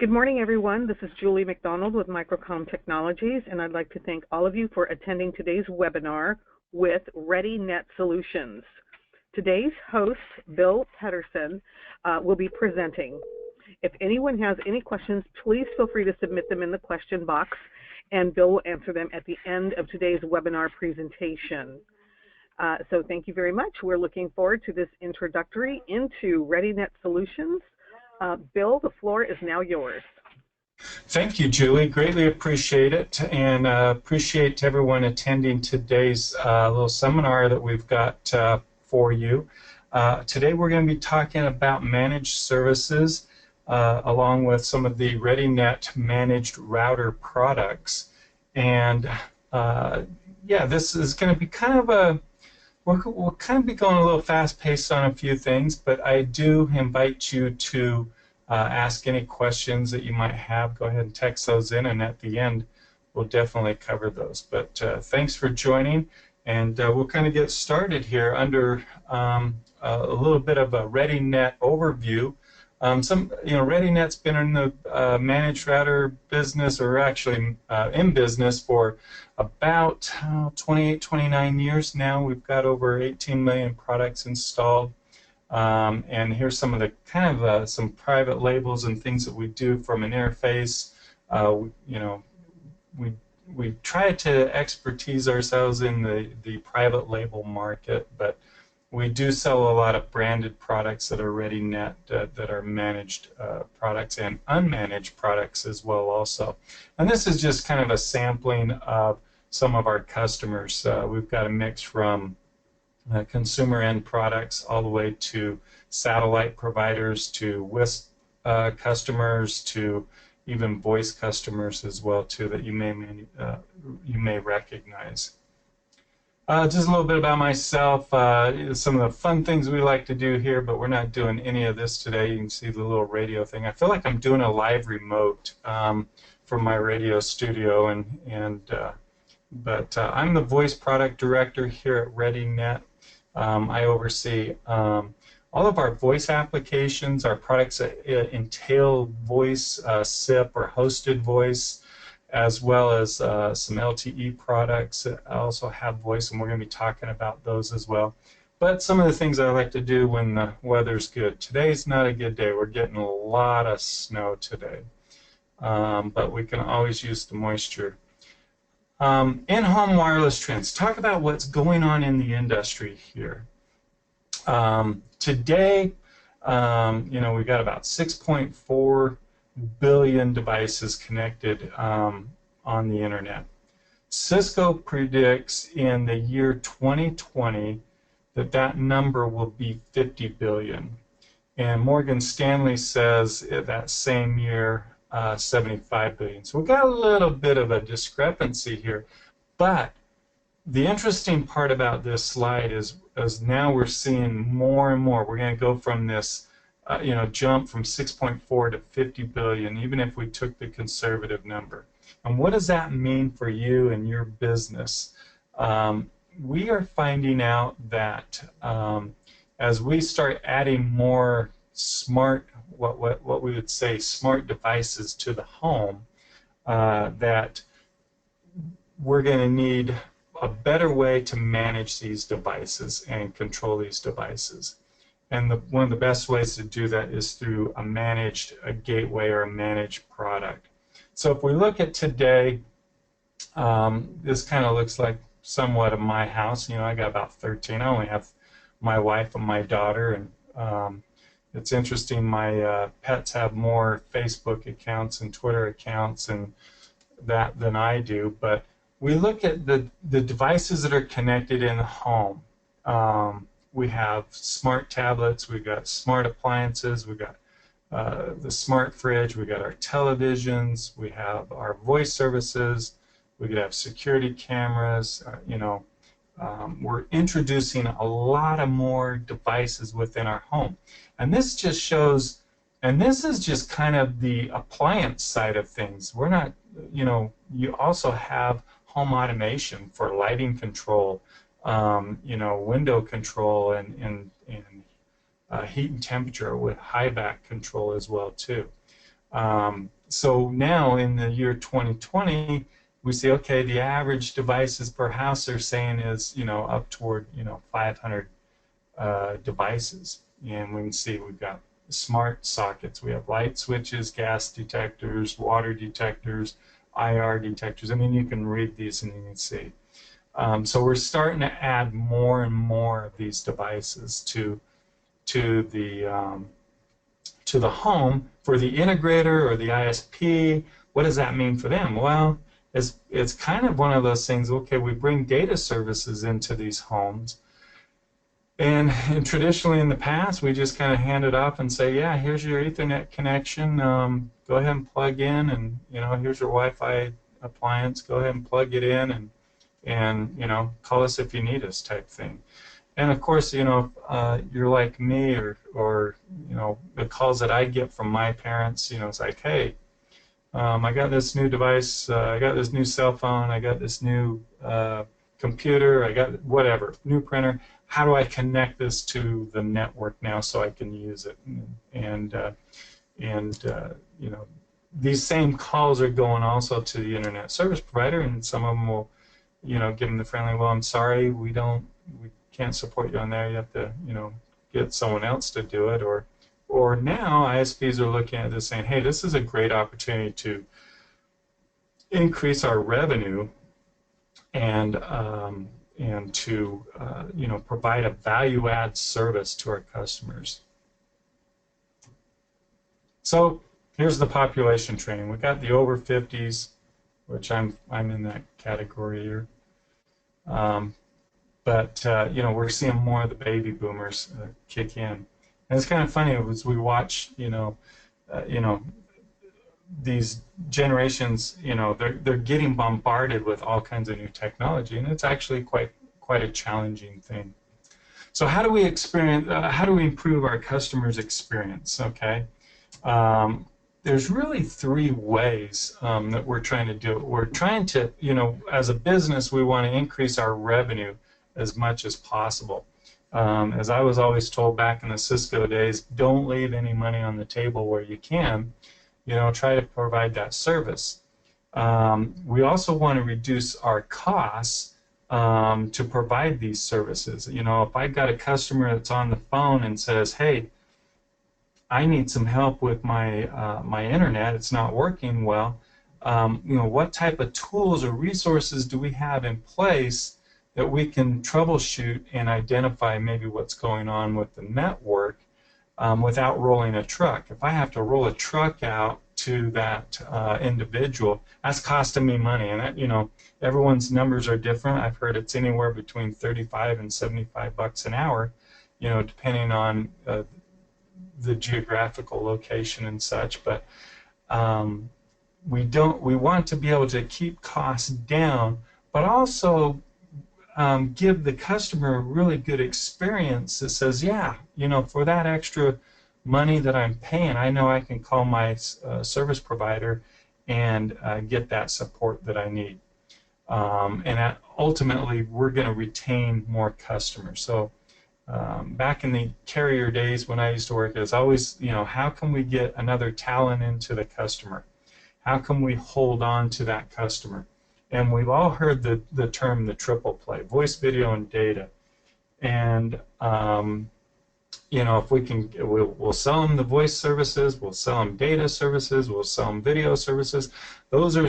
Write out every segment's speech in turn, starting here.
Good morning, everyone. This is Julie McDonald with Microcom Technologies, and I'd like to thank all of you for attending today's webinar with ReadyNet Solutions. Today's host, Bill Pedersen, will be presenting. If anyone has any questions, please feel free to submit them in the question box, and Bill will answer them at the end of today's webinar presentation. So thank you very much. We're looking forward to this introductory into ReadyNet Solutions. Bill, the floor is now yours. Thank you, Julie. Greatly appreciate it, and appreciate everyone attending today's little seminar that we've got for you. Today we're going to be talking about managed services along with some of the ReadyNet managed router products. And yeah, this is going to be kind of a we'll kind of be going a little fast-paced on a few things, but I do invite you to ask any questions that you might have. Go ahead and text those in, and at the end, we'll definitely cover those. But thanks for joining, and we'll kind of get started here under a little bit of a ReadyNet overview. ReadyNet's been in the managed router business, or actually in business, for about 28, 29 years now. We've got over 18 million products installed, and here's some of the kind of some private labels and things that we do from an interface. We try to expertise ourselves in the private label market, but we do sell a lot of branded products that are ReadyNet, that are managed products and unmanaged products as well also. And this is just kind of a sampling of some of our customers. We've got a mix from consumer end products all the way to satellite providers, to WISP customers, to even voice customers as well too, that you may recognize. Just a little bit about myself, some of the fun things we like to do here, but we're not doing any of this today. You can see the little radio thing. I feel like I'm doing a live remote from my radio studio, but I'm the voice product director here at ReadyNet. I oversee all of our voice applications, our products that entail voice, SIP or hosted voice, as well as some LTE products that also have voice, and we're going to be talking about those as well. But some of the things I like to do when the weather's good. Today's not a good day. We're getting a lot of snow today, but we can always use the moisture. In-home wireless trends. Talk about what's going on in the industry here. Today, we've got about 6.4 billion devices connected on the internet. Cisco predicts in the year 2020 that number will be 50 billion. And Morgan Stanley says that same year 75 billion. So we've got a little bit of a discrepancy here. But the interesting part about this slide is now we're seeing more and more. We're going to go from this jump from 6.4 to 50 billion, even if we took the conservative number. And what does that mean for you and your business? We are finding out that as we start adding more smart, what we would say smart devices to the home, that we're going to need a better way to manage these devices and control these devices. And one of the best ways to do that is through a gateway or a managed product. So if we look at today, this kind of looks like somewhat of my house. I got about 13. I only have my wife and my daughter, and it's interesting. My pets have more Facebook accounts and Twitter accounts and that than I do. But we look at the devices that are connected in the home. We have smart tablets, we've got smart appliances, we've got the smart fridge, we've got our televisions, we have our voice services, we could have security cameras. We're introducing a lot of more devices within our home. And this just shows, and this is just kind of the appliance side of things. We're not, you also have home automation for lighting control, window control and heat and temperature with high back control as well too. So now in the year 2020, we see, okay, the average devices per house they're saying is, up toward, 500 devices. And we can see we've got smart sockets. We have light switches, gas detectors, water detectors, IR detectors. I mean, you can read these and you can see. So we're starting to add more and more of these devices to the home for the integrator or the ISP. What does that mean for them? Well, it's kind of one of those things. Okay, we bring data services into these homes, and traditionally in the past, we just kind of hand it off and say, yeah, here's your Ethernet connection. Go ahead and plug in, and here's your Wi-Fi appliance. Go ahead and plug it in, and call us if you need us, type thing. And of course, you're like me, or the calls that I get from my parents, it's like, hey, I got this new device, I got this new cell phone, I got this new computer, I got whatever, new printer. How do I connect this to the network now so I can use it? And these same calls are going also to the internet service provider, and some of them will, give them the friendly, well, I'm sorry, we can't support you on there. You have to, get someone else to do it. Or now ISPs are looking at this saying, hey, this is a great opportunity to increase our revenue and to provide a value-add service to our customers. So here's the population training. We got the over 50s, which I'm in that category here. But we're seeing more of the baby boomers kick in, and it's kind of funny as we watch, these generations, they're getting bombarded with all kinds of new technology, and it's actually quite a challenging thing. So how do we improve our customers' experience? Okay, there's really three ways that we're trying to do it. We're trying to, as a business, we want to increase our revenue as much as possible. As I was always told back in the Cisco days, don't leave any money on the table where you can. Try to provide that service. We also want to reduce our costs to provide these services. If I've got a customer that's on the phone and says, hey, I need some help with my internet, it's not working well, what type of tools or resources do we have in place that we can troubleshoot and identify maybe what's going on with the network without rolling a truck? If I have to roll a truck out to that individual, that's costing me money, and that, everyone's numbers are different. I've heard it's anywhere between 35 and 75 bucks an hour, depending on the geographical location and such. But we want to be able to keep costs down, but also give the customer a really good experience that says, yeah, for that extra money that I'm paying, I know I can call my service provider and get that support that I need. And ultimately, we're going to retain more customers. So back in the carrier days when I used to work, it was always, how can we get another talent into the customer? How can we hold on to that customer? And we've all heard the term the triple play: voice, video, and data. And if we can, we'll sell them the voice services, we'll sell them data services, we'll sell them video services. Those are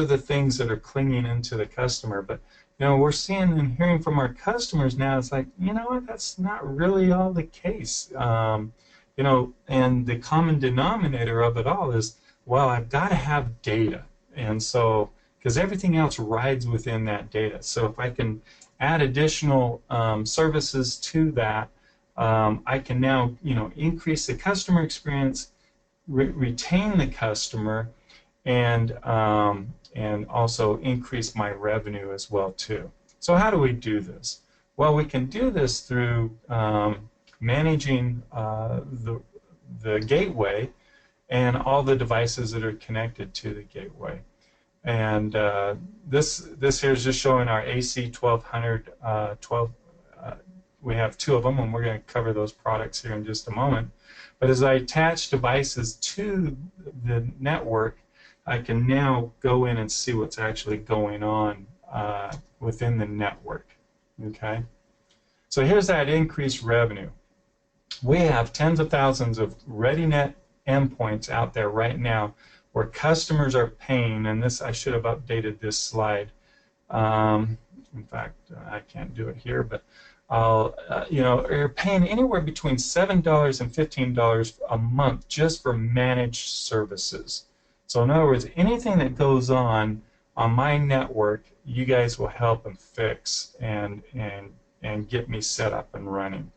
the things that are clinging into the customer. But we're seeing and hearing from our customers now, it's like, that's not really all the case. And the common denominator of it all is, well, I've got to have data. And so, because everything else rides within that data. So if I can add additional services to that, I can now, increase the customer experience, retain the customer, and also increase my revenue as well too. So how do we do this? Well, we can do this through managing the gateway and all the devices that are connected to the gateway. And this here is just showing our AC 1200 we have two of them, and we're going to cover those products here in just a moment. But as I attach devices to the network, I can now go in and see what's actually going on within the network. Okay, so here's that increased revenue. We have tens of thousands of ReadyNet endpoints out there right now where customers are paying, and this, I should have updated this slide. In fact, I can't do it here, but I'll, you're paying anywhere between $7 and $15 a month just for managed services. So in other words, anything that goes on my network, you guys will help and fix and get me set up and running.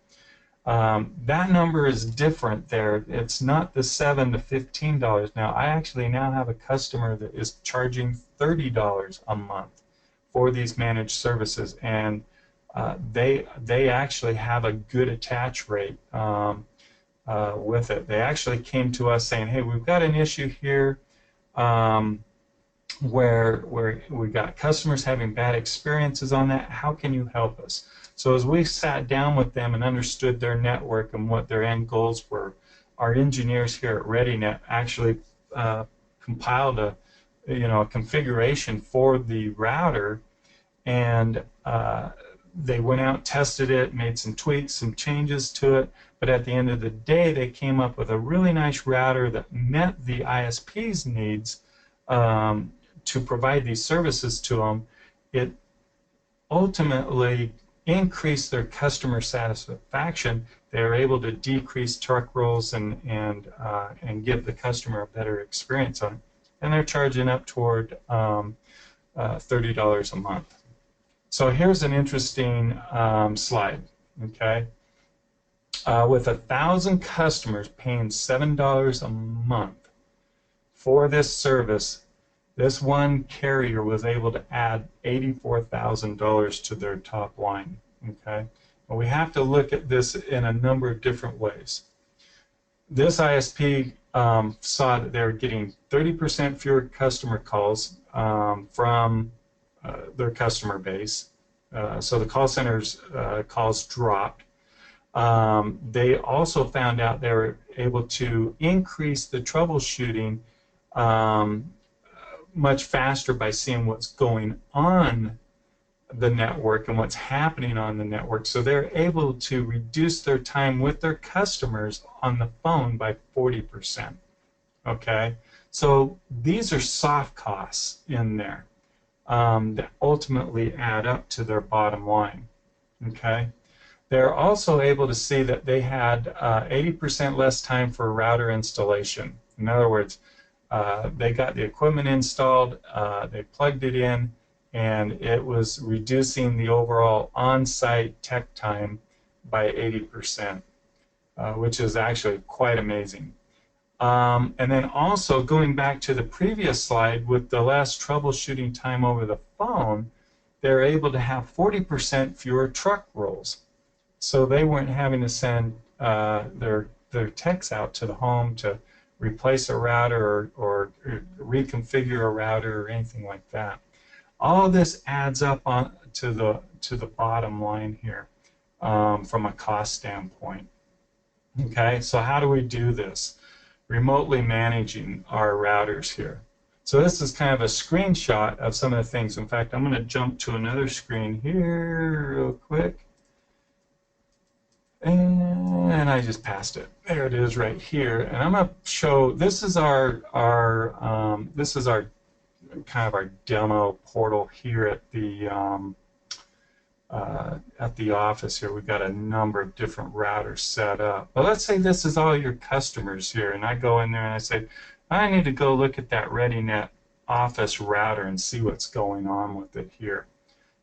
That number is different there. It's not the $7 to $15 now. I actually now have a customer that is charging $30 a month for these managed services, and they actually have a good attach rate with it. They actually came to us saying, hey, we've got an issue here where we got customers having bad experiences on that. How can you help us? So as we sat down with them and understood their network and what their end goals were, our engineers here at ReadyNet actually compiled a configuration for the router, and they went out, tested it, made some tweaks, some changes to it, but at the end of the day they came up with a really nice router that met the ISP's needs to provide these services to them. It ultimately increased their customer satisfaction. They were able to decrease truck rolls and give the customer a better experience on it. And they're charging up toward $30 a month. So here's an interesting slide. Okay, with 1,000 customers paying $7 a month for this service, this one carrier was able to add $84,000 to their top line. Okay, well, we have to look at this in a number of different ways. This ISP saw that they were getting 30% fewer customer calls from their customer base. So the call center's calls dropped. They also found out they were able to increase the troubleshooting much faster by seeing what's going on the network and what's happening on the network. So they're able to reduce their time with their customers on the phone by 40%. Okay, so these are soft costs in there that ultimately add up to their bottom line. Okay, they're also able to see that they had 80% less time for router installation. In other words, they got the equipment installed, they plugged it in, and it was reducing the overall on-site tech time by 80%, which is actually quite amazing. And then also going back to the previous slide, with the less troubleshooting time over the phone, they're able to have 40% fewer truck rolls. So they weren't having to send their techs out to the home to replace a router or reconfigure a router or anything like that. All of this adds up to the bottom line here from a cost standpoint. Okay, so how do we do this? Remotely managing our routers here. So this is kind of a screenshot of some of the things. In fact, I'm going to jump to another screen here real quick. And I just passed it. There it is right here. And I'm going to show, this is our kind of our demo portal here at the office here. We've got a number of different routers set up. But let's say this is all your customers here, and I go in there and I say, I need to go look at that ReadyNet office router and see what's going on with it here.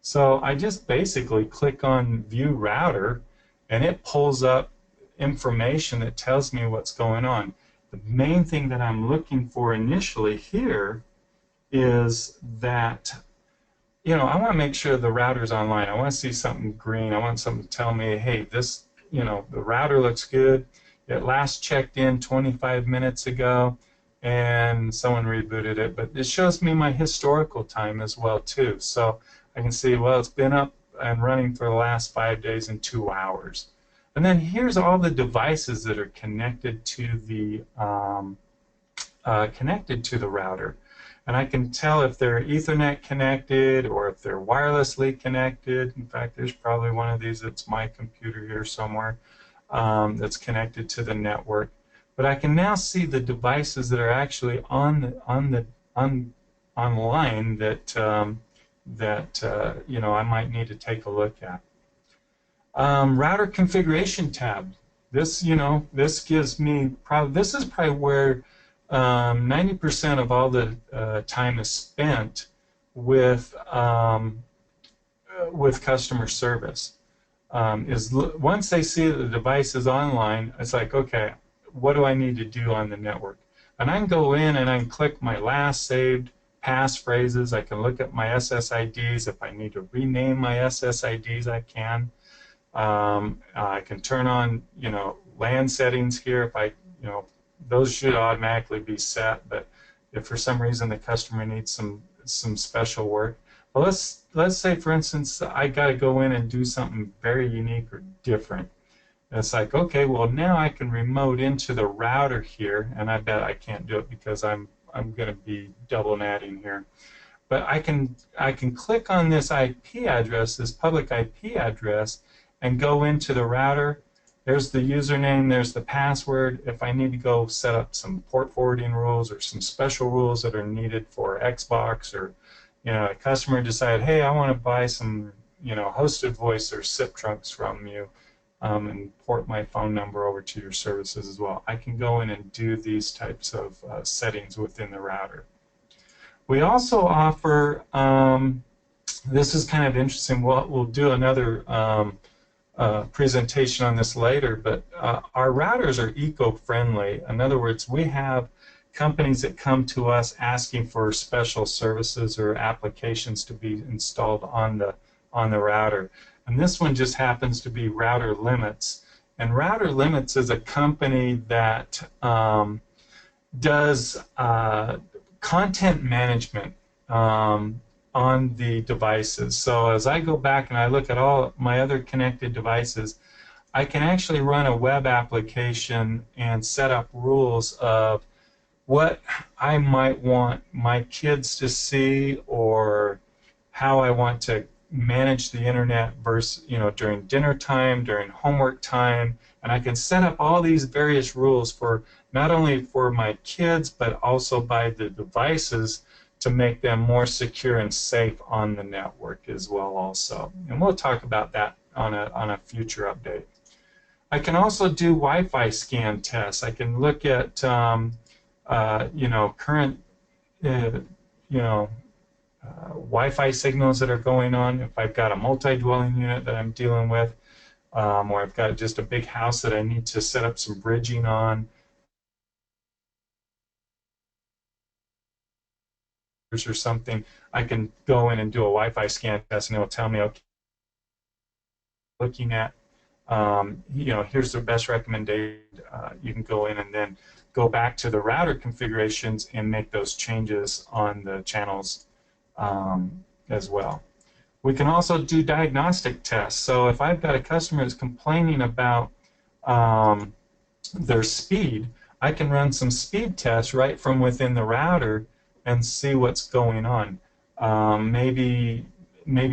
So I just basically click on View Router, and it pulls up information that tells me what's going on. The main thing that I'm looking for initially here is that, I want to make sure the router's online. I want to see something green. I want something to tell me, hey, this, the router looks good. It last checked in 25 minutes ago, and someone rebooted it. But it shows me my historical time as well, too. So I can see, well, it's been up and running for the last 5 days and 2 hours. And then here's all the devices that are connected to the router. And I can tell if they're Ethernet connected or if they're wirelessly connected. In fact, there's probably one of these that's my computer here somewhere that's connected to the network. But I can now see the devices that are actually online that I might need to take a look at. Router configuration tab. This gives me this is probably where 90% of all the time is spent with customer service. Once they see that the device is online, it's like, okay, what do I need to do on the network? And I can go in and I can click my last saved passphrases. I can look at my SSIDs. If I need to rename my SSIDs, I can. I can turn on, LAN settings here. If I, those should automatically be set. But if for some reason the customer needs some special work, well, let's say, for instance, I got to go in and do something very unique or different. And it's like, okay, well, now I can remote into the router here, and I bet I can't do it because I'm going to be double natting here. But I can click on this IP address, this public IP address, and go into the router. There's the username, there's the password. If I need to go set up some port forwarding rules or some special rules that are needed for Xbox, or a customer decided, hey, I want to buy some hosted voice or SIP trunks from you, and port my phone number over to your services as well. I can go in and do these types of settings within the router. We also offer, this is kind of interesting, we'll do another presentation on this later, but our routers are eco-friendly. In other words, we have companies that come to us asking for special services or applications to be installed on the router. And this one just happens to be Router Limits. And Router Limits is a company that does content management on the devices. So as I go back and I look at all my other connected devices, I can actually run a web application and set up rules of what I might want my kids to see, or how I want to manage the internet versus, during dinner time, during homework time, and I can set up all these various rules for not only for my kids but also by the devices to make them more secure and safe on the network as well also. And we'll talk about that on a future update. I can also do Wi-Fi scan tests. I can look at current Wi-Fi signals that are going on. If I've got a multi-dwelling unit that I'm dealing with, or I've got just a big house that I need to set up some bridging on, or something, I can go in and do a Wi-Fi scan test, and it'll tell me, okay, looking at, here's the best recommendation. You can go in and then go back to the router configurations and make those changes on the channels as well. We can also do diagnostic tests. So if I've got a customer that's complaining about their speed, I can run some speed tests right from within the router and see what's going on. Maybe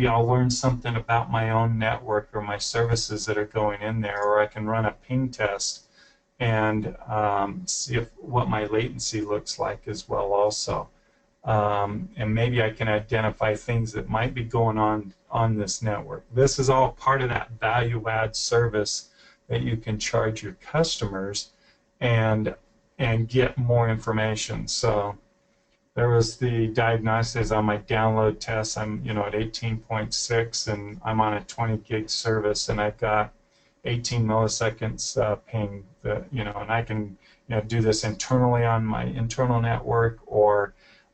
I'll learn something about my own network or my services that are going in there, or I can run a ping test and see what my latency looks like as well also. And maybe I can identify things that might be going on this network. This is all part of that value-add service that you can charge your customers and get more information. So there was the diagnostics on my download test. I'm at 18.6 and I'm on a 20 gig service, and I've got 18 milliseconds ping. And I can do this internally on my internal network, or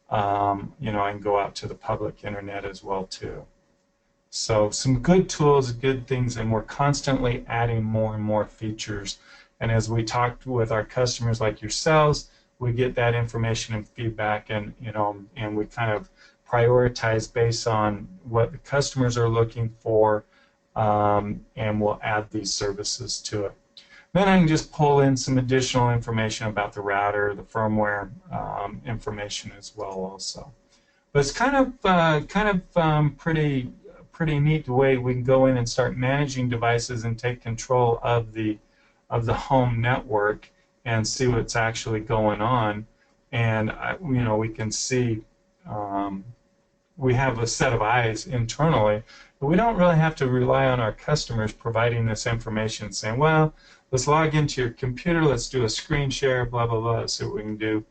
I can go out to the public internet as well too. So some good tools, good things, and we're constantly adding more and more features. And as we talked with our customers like yourselves, we get that information and feedback, and we kind of prioritize based on what the customers are looking for, and we'll add these services to it. Then I can just pull in some additional information about the router, the firmware information as well also. But it's kind of pretty neat the way we can go in and start managing devices and take control of the home network and see what's actually going on. And we can see we have a set of eyes internally, but we don't really have to rely on our customers providing this information, saying, well, let's log into your computer, let's do a screen share, blah, blah, blah, see what we can do.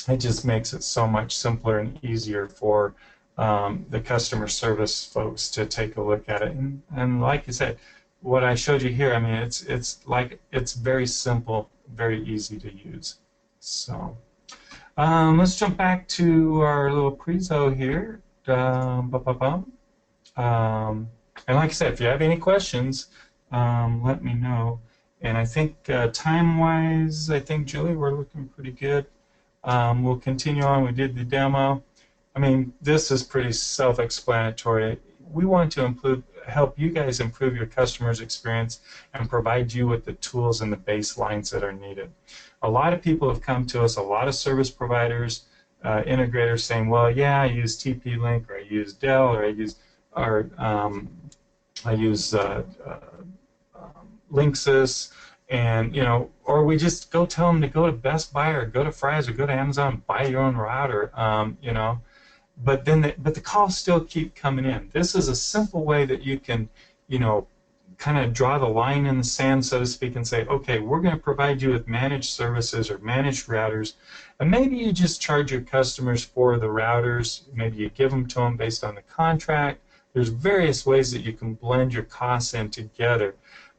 It just makes it so much simpler and easier for the customer service folks to take a look at it. And like you said, what I showed you here, I mean, it's very simple, very easy to use. So let's jump back to our little prezo here. And like I said, if you have any questions, let me know. And I think time-wise, I think, Julie, we're looking pretty good. We'll continue on. We did the demo. I mean, this is pretty self-explanatory. We want to help you guys improve your customer's experience and provide you with the tools and the baselines that are needed. A lot of people have come to us, a lot of service providers, integrators saying, well, yeah, I use TP-Link, or I use Dell, or I use Linksys, and or we just go tell them to go to Best Buy or go to Fry's or go to Amazon, buy your own router, but the calls still keep coming in. This is a simple way that you can, kind of draw the line in the sand, so to speak, and say, okay, we're going to provide you with managed services or managed routers, and maybe you just charge your customers for the routers. Maybe you give them to them based on the contract. There's various ways that you can blend your costs in together,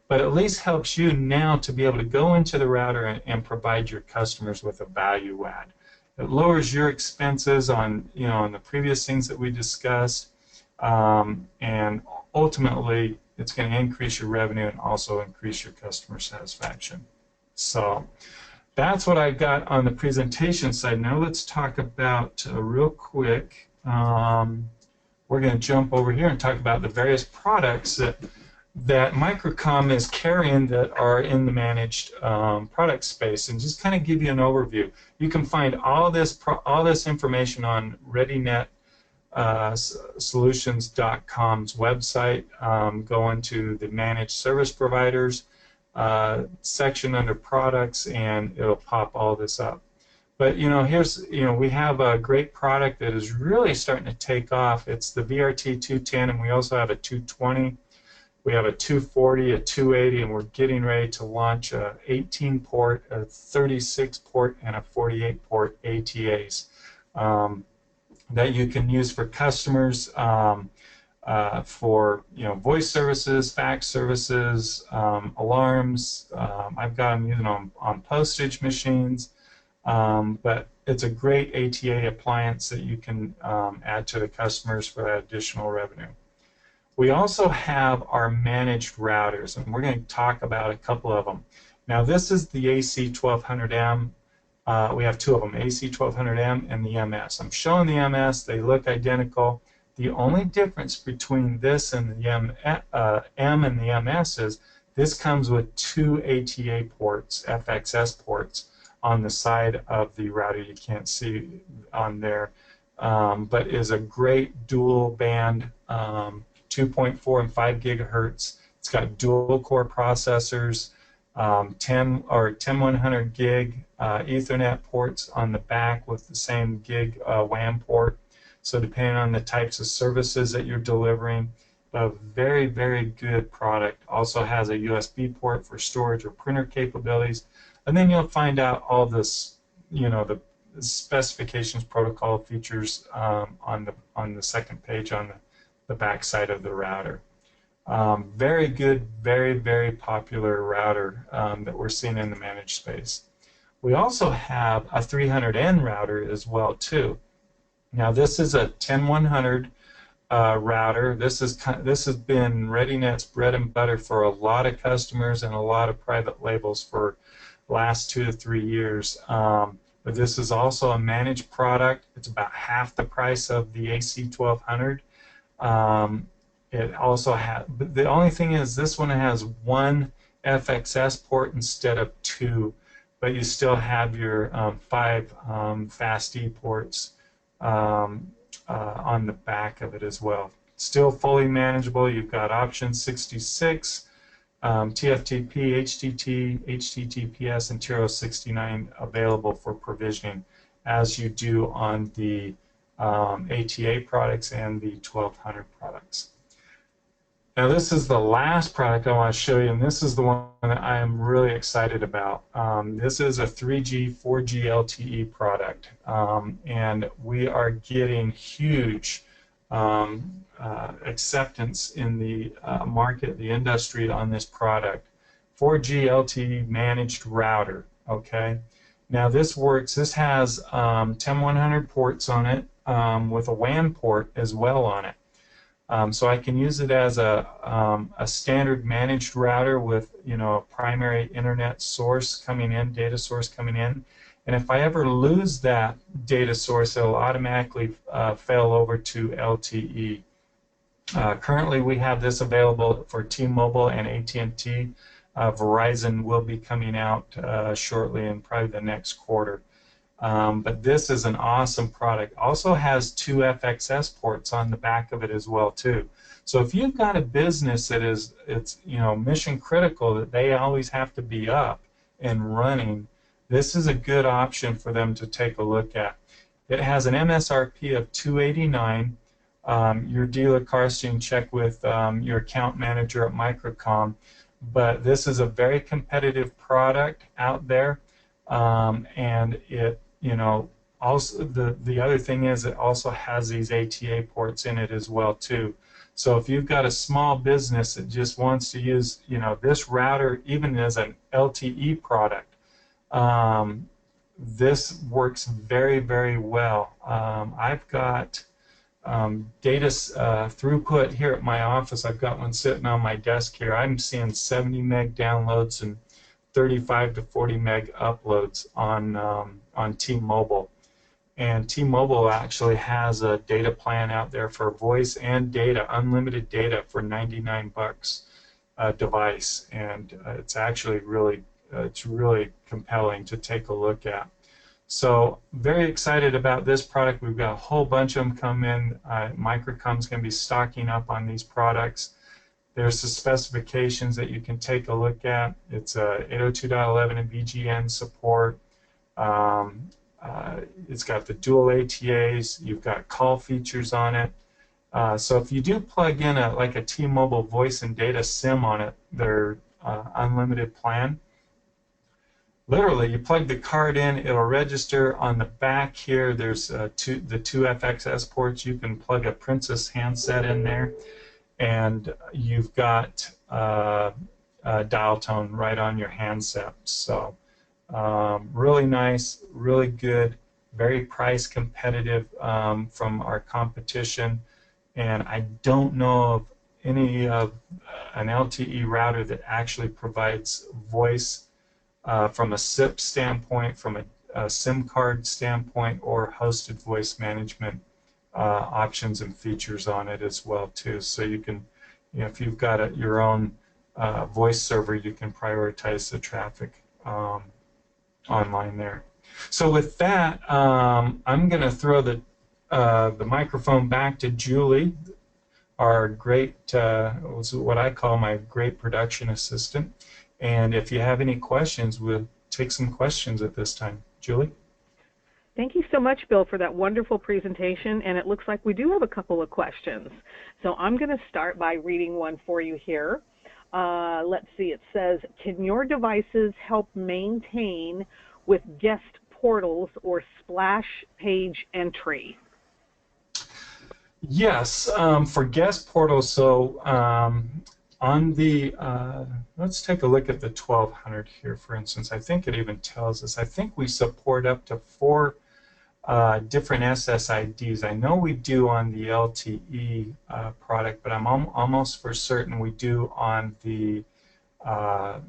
but at least helps you now to be able to go into the router and provide your customers with a value add. It lowers your expenses on, on the previous things that we discussed, and ultimately it's going to increase your revenue and also increase your customer satisfaction. So that's what I got on the presentation side. Now let's talk about real quick. We're going to jump over here and talk about the various products that Microcom is carrying that are in the managed product space, and just kind of give you an overview. You can find all this information on ReadyNet Solutions.com's website. Go into the managed service providers section under products, and it'll pop all this up. But here's we have a great product that is really starting to take off. It's the VRT 210, and we also have a 220. We have a 240, a 280, and we're getting ready to launch a 18-port, a 36-port, and a 48-port ATAs that you can use for customers for voice services, fax services, alarms. I've got them using on postage machines, but it's a great ATA appliance that you can add to the customers for that additional revenue. We also have our managed routers, and we're going to talk about a couple of them. Now, this is the AC1200M. We have two of them, AC1200M and the MS. I'm showing the MS. They look identical. The only difference between this and the M and the MS is this comes with two ATA ports, FXS ports, on the side of the router. You can't see on there, but is a great dual band 2.4 and 5 gigahertz. It's got dual core processors, 10100 gig Ethernet ports on the back with the same gig WAN port. So depending on the types of services that you're delivering, a very, very good product. Also has a USB port for storage or printer capabilities. And then you'll find out all this, the specifications, protocol features on the second page on the back side of the router. Very good, very, very popular router that we're seeing in the managed space. We also have a 300N router as well too. Now this is a 10100 router. This has been ReadyNet's bread and butter for a lot of customers and a lot of private labels for the last 2 to 3 years. But this is also a managed product. It's about half the price of the AC1200. It also has, but the only thing is this one has one FXS port instead of two, but you still have your five fast E ports on the back of it as well. Still fully manageable. You've got option 66, TFTP, HTTPS, and Tiro 69 available for provisioning, as you do on the ATA products and the 1200 products. Now this is the last product I want to show you, and this is the one that I am really excited about. This is a 3G, 4G LTE product, and we are getting huge acceptance in the market, the industry on this product. 4G LTE managed router, okay? Now this works, this has 10100 ports on it with a WAN port as well on it. So I can use it as a standard managed router with, you know, a primary internet source coming in, data source coming in. And if I ever lose that data source, it'll automatically fail over to LTE. Currently, we have this available for T-Mobile and AT&T. Verizon will be coming out shortly in probably the next quarter. But this is an awesome product. Also has two FXS ports on the back of it as well too. So if you've got a business that is, it's, you know, mission critical, that they always have to be up and running, this is a good option for them to take a look at. It has an MSRP of $289. Your dealer cost you can check with your account manager at Microcom, but this is a very competitive product out there, and it, you know, also the other thing is it also has these ATA ports in it as well too. So if you've got a small business that just wants to use, you know, this router even as an LTE product, this works very, very well. I've got data throughput here at my office. I've got one sitting on my desk here. I'm seeing 70 meg downloads and 35 to 40 meg uploads on T-Mobile. And T-Mobile actually has a data plan out there for voice and data, unlimited data for 99 bucks a device, and it's actually really compelling to take a look at. So very excited about this product. We've got a whole bunch of them come in. Microcom's going to be stocking up on these products. There's the specifications that you can take a look at. It's 802.11 and BGN support. It's got the dual ATAs. You've got call features on it. So if you do plug in like a T-Mobile voice and data SIM on it, their unlimited plan, literally you plug the card in, it'll register. On the back here, there's the two FXS ports. You can plug a Princess handset in there, and you've got dial tone right on your handset. So really nice, really good, very price competitive from our competition, and I don't know of any of an LTE router that actually provides voice from a SIP standpoint, from a SIM card standpoint, or hosted voice management options and features on it as well too. So you can, you know, if you've got your own voice server, you can prioritize the traffic online there. So with that, I'm going to throw the microphone back to Julie, our great, what I call my great production assistant. And if you have any questions, we'll take some questions at this time. Julie? Thank you so much, Bill, for that wonderful presentation, and it looks like we do have a couple of questions. So I'm going to start by reading one for you here. Let's see, it says, can your devices help maintain with guest portals or splash page entry? Yes, for guest portals, so on the, let's take a look at the 1200 here, for instance. I think it even tells us, I think we support up to 4 different SSIDs. I know we do on the LTE product, but I'm almost for certain we do on the other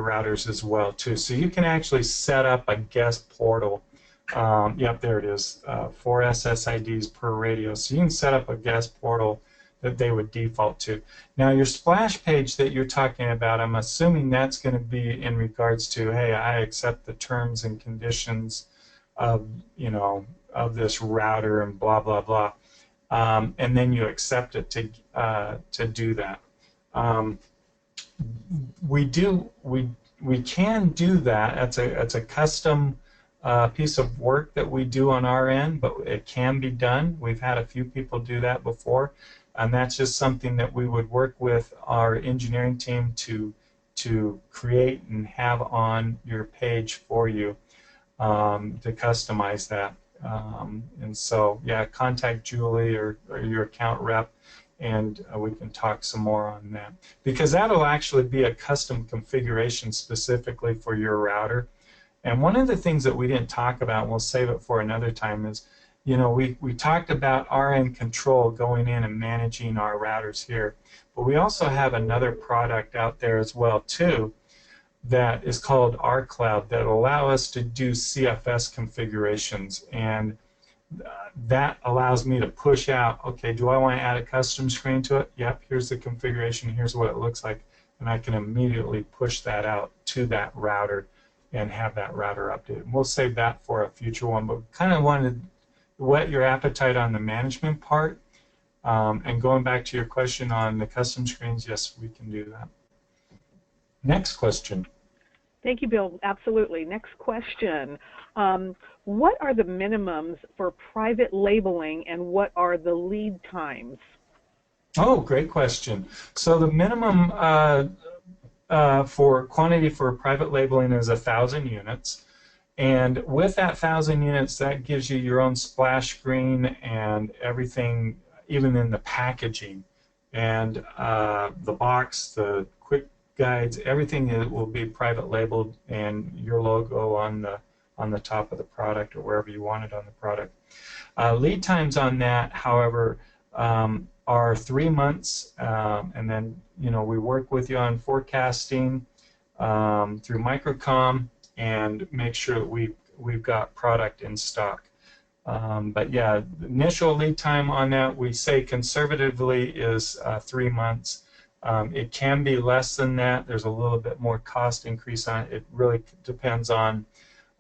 routers as well too. So you can actually set up a guest portal Yep, there it is. 4 SSIDs per radio. So you can set up a guest portal that they would default to. Now your splash page that you're talking about, I'm assuming that's going to be in regards to, hey, I accept the terms and conditions of, of this router and blah, blah, blah. And then you accept it to do that. We can do that. It's a custom piece of work that we do on our end, but it can be done. We've had a few people do that before, and that's just something that we would work with our engineering team to create and have on your page for you to customize that. And so, yeah, contact Julie or your account rep, and we can talk some more on that, because that'll actually be a custom configuration specifically for your router. And one of the things that we didn't talk about, and we'll save it for another time, is, we talked about RM control going in and managing our routers here, but we also have another product out there as well too that is called rCloud that will allow us to do CFS configurations, and that allows me to push out, okay, do I want to add a custom screen to it? Yep, here's the configuration, here's what it looks like, and I can immediately push that out to that router and have that router updated. We'll save that for a future one, but kind of wanted to whet your appetite on the management part. And going back to your question on the custom screens, yes, we can do that. Next question. Thank you, Bill. Absolutely. Next question. What are the minimums for private labeling, and what are the lead times? Oh, great question. So the minimum for quantity for private labeling is 1,000 units. And with that 1,000 units, that gives you your own splash screen and everything, even in the packaging. And the box, the quick guides, everything will be private labeled, and your logo on the top of the product or wherever you want it on the product. Lead times on that, however, are 3 months, and then we work with you on forecasting through Microcom and make sure that we've got product in stock. But yeah, the initial lead time on that, we say conservatively is 3 months. It can be less than that. There's a little bit more cost increase on it. It really depends on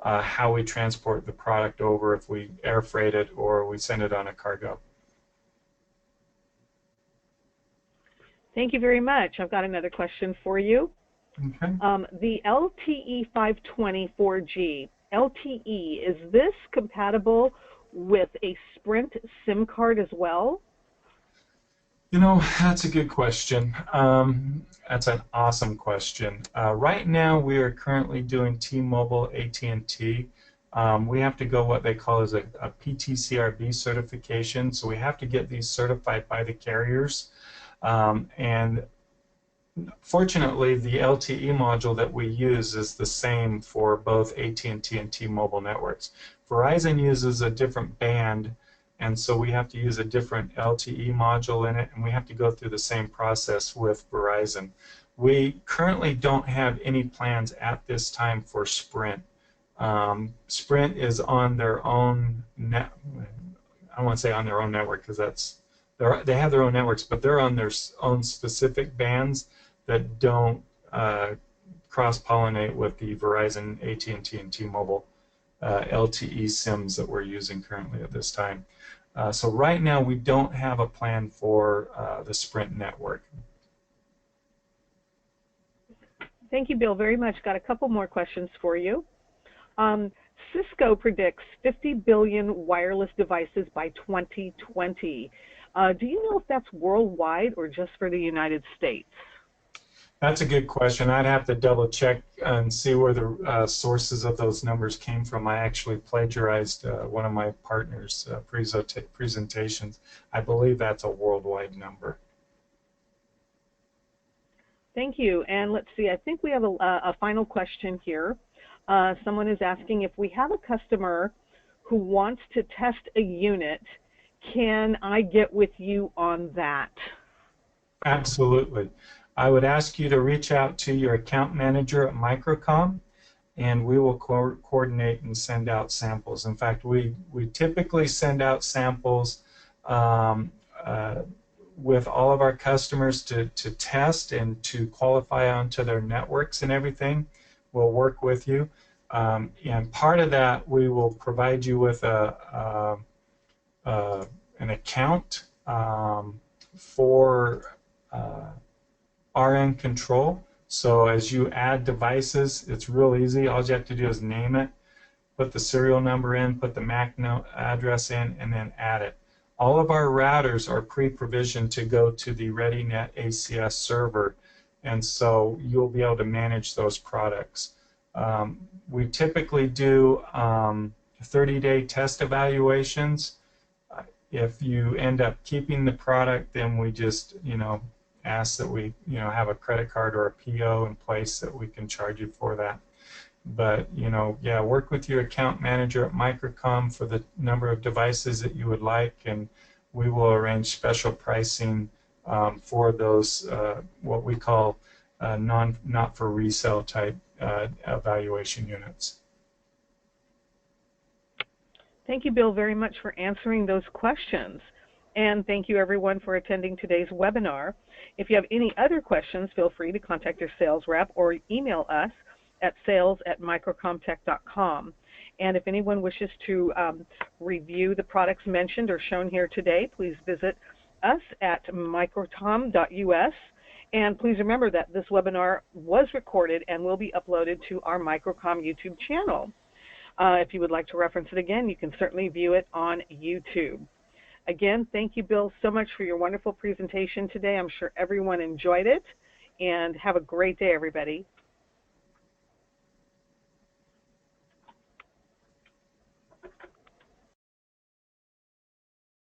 how we transport the product over, if we air freight it or we send it on a cargo. Thank you very much. I've got another question for you. Okay. The LTE 520 4G, LTE, is this compatible with a Sprint SIM card as well? That's a good question. That's an awesome question. Right now, we are currently doing T-Mobile, AT&T. We have to go what they call as a PTCRB certification, so we have to get these certified by the carriers. And fortunately, the LTE module that we use is the same for both AT&T and T-Mobile networks. Verizon uses a different band, and so we have to use a different LTE module in it, and we have to go through the same process with Verizon. We currently don't have any plans at this time for Sprint. Sprint is on their own net. I don't want to say on their own network, because they have their own networks, but they're on their own specific bands that don't cross-pollinate with the Verizon, AT&T, and T-Mobile LTE SIMs that we're using currently at this time. So right now we don't have a plan for the Sprint network. Thank you, Bill, very much. Got a couple more questions for you. Cisco predicts 50 billion wireless devices by 2020. Do you know if that's worldwide or just for the United States? That's a good question. I'd have to double check and see where the sources of those numbers came from. I actually plagiarized one of my partner's presentations. I believe that's a worldwide number. Thank you. And let's see, I think we have a final question here. Someone is asking, if we have a customer who wants to test a unit, can I get with you on that? Absolutely. I would ask you to reach out to your account manager at Microcom and we will coordinate and send out samples. In fact, we typically send out samples with all of our customers to test and to qualify onto their networks and everything. We'll work with you. And part of that, we will provide you with an account for RN control. So as you add devices, it's real easy. All you have to do is name it, put the serial number in, put the MAC address in, and then add it. All of our routers are pre-provisioned to go to the ReadyNet ACS server, and so you'll be able to manage those products. We typically do 30-day test evaluations. If you end up keeping the product, then we just, ask that we, have a credit card or a PO in place that we can charge you for that. But, yeah, work with your account manager at Microcom for the number of devices that you would like, and we will arrange special pricing for those, what we call not for resale type evaluation units. Thank you, Bill, very much for answering those questions. And thank you, everyone, for attending today's webinar. If you have any other questions, feel free to contact your sales rep or email us at sales@microcomtech.com. And if anyone wishes to review the products mentioned or shown here today, please visit us at microcom.us. And please remember that this webinar was recorded and will be uploaded to our Microcom YouTube channel. If you would like to reference it again, you can certainly view it on YouTube. Again, thank you, Bill, so much for your wonderful presentation today. I'm sure everyone enjoyed it. And have a great day, everybody.